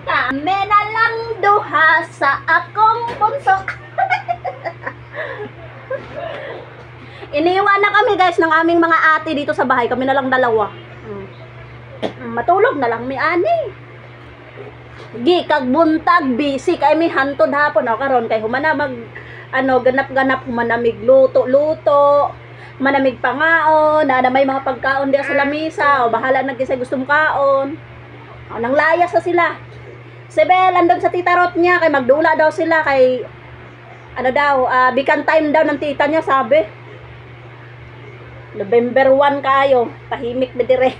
Kami na lang duha sa akong bunso. Iniwan na kami guys ng aming mga ate dito sa bahay. Kami na lang dalawa. Matulog na lang mi ani. Gi kag buntag busy kay mi hantod hapon o karon kay humana mag ganap-ganap humanamig luto-luto, manamig pangaon, na may mga pagkaon diya sa lamisa o bahala na kisay gustong kaon. O nang layas na sila. Sebel andun sa tita Rot niya kay magdula daw sila kay bikan time daw ng tita niya sabi. November 1 kayo, tahimik na dire.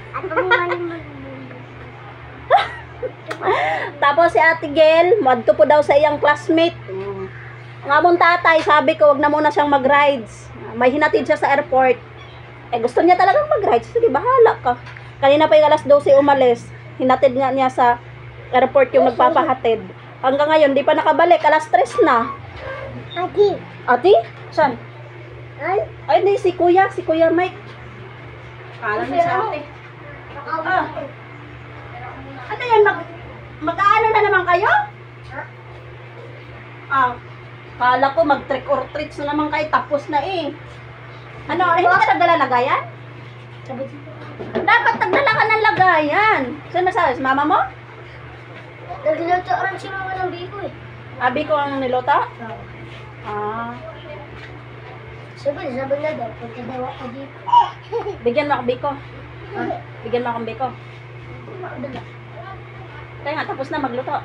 Tapos si Ate Gel, madto po daw sa iyang classmate. Nga mong tatay, sabi ko, wag na muna siyang mag-rides. May hinatid siya sa airport. Gusto niya talagang mag-rides. Sige, bahala ka. Kanina pa yung alas 12 umalis. Hinatid nga niya sa airport yung nagpapahatid. Hanggang ngayon, di pa nakabalik. Alas 3 na. Ati. Ati? Saan? Ay, hindi, si Kuya Mike. Alam niya sa ate. Ano yan? Mag-aano na naman kayo? Kala ko mag-trick or treats na naman kayo. Tapos na eh. Ano, hindi ka nagdala lagayan? Dapat nagdala ka ng lagayan. Saan masabi? Mama mo? Nagluto rin si mama ng biko eh. Biko ang niluto? Sabi na daw, pagkadawa ko dito. Bigyan mo ako biko. Bigyan mo akong biko. Dala. Kaya nga, tapos na magluto.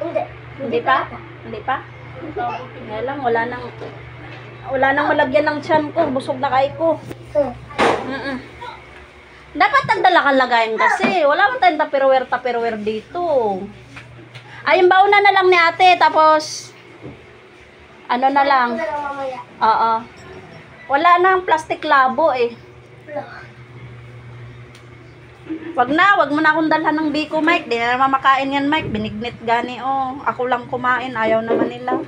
Hindi. Hindi pa? Hindi pa? Kaya lang, wala nang malagyan ng tiyan ko. Busog na kayo ko. Dapat nagdala kang lagayan kasi. Wala man tayong tupperware dito. Ay, yung bauna na lang ni ate. Tapos, ano na lang. Oo. Wala nang plastic labo eh. Wag mo na akong dalhan ng biko, Mike. Di na naman makain yan, Mike. Binignit gani, oh. Ako lang kumain. Ayaw naman nila.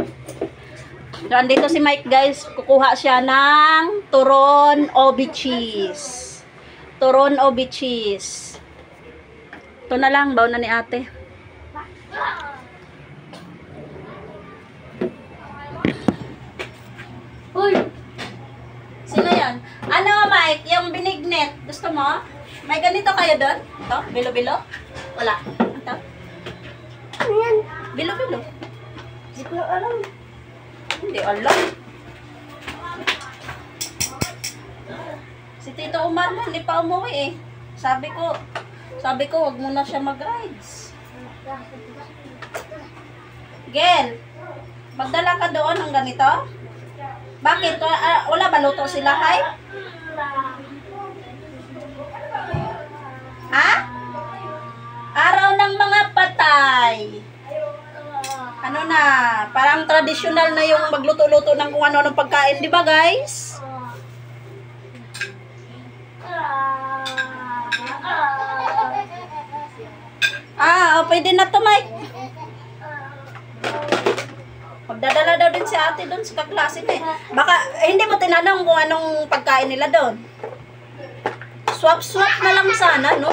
So, andito si Mike, guys. Kukuha siya ng turon obi cheese. Turon obi cheese. Ito na lang, baon na ni ate. Uy! Sino yan? Ano, Mike? Yung binignit. Gusto mo? May ganito kayo doon? Ito? Bilo-bilo? Wala. Ito? Ano yan? Bilo-bilo. Hindi ko alam. Hindi alam. Si Tito Umar na, hindi pa umuwi eh. Sabi ko, wag mo na siya mag-rides. Gel, magdala ka doon ng ganito? Bakit? Wala ba luto sila, hay? Ha? Araw ng mga patay. Ano na? Parang traditional na yung magluto-luto ng kung ano-anong pagkain, di ba guys? Pwede na to, Mike. Magdadala daw din si ate doon sa kaklase niya. Baka, hindi mo tinanong kung anong pagkain nila doon. Swap-swap na lang sana, no?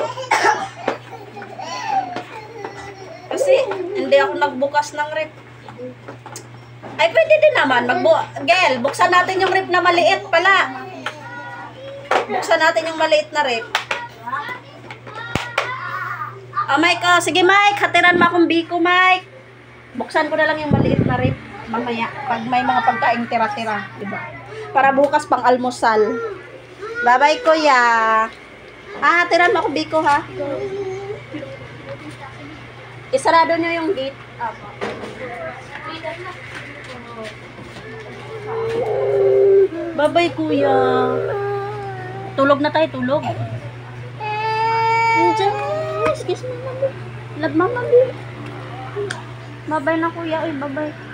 Kasi, hindi ako nagbukas ng rep. Ay, pwede din naman. Gel, buksan natin yung rep na maliit pala. Buksan natin yung maliit na rep. Mike, sige Mike, hatiran mo akong biko, Mike. Buksan ko na lang yung maliit na rep. Mamaya, pag may mga pagkaing tira-tira, diba? Para bukas pang almusal. Bye-bye, kuya. Hatiran mo ako biko, ha? Isarado nyo yung gate. Bye-bye, kuya. Tulog na tayo, tulog. Kiss mo, mami. Love mo, mami. Bye-bye na, kuya. Bye-bye.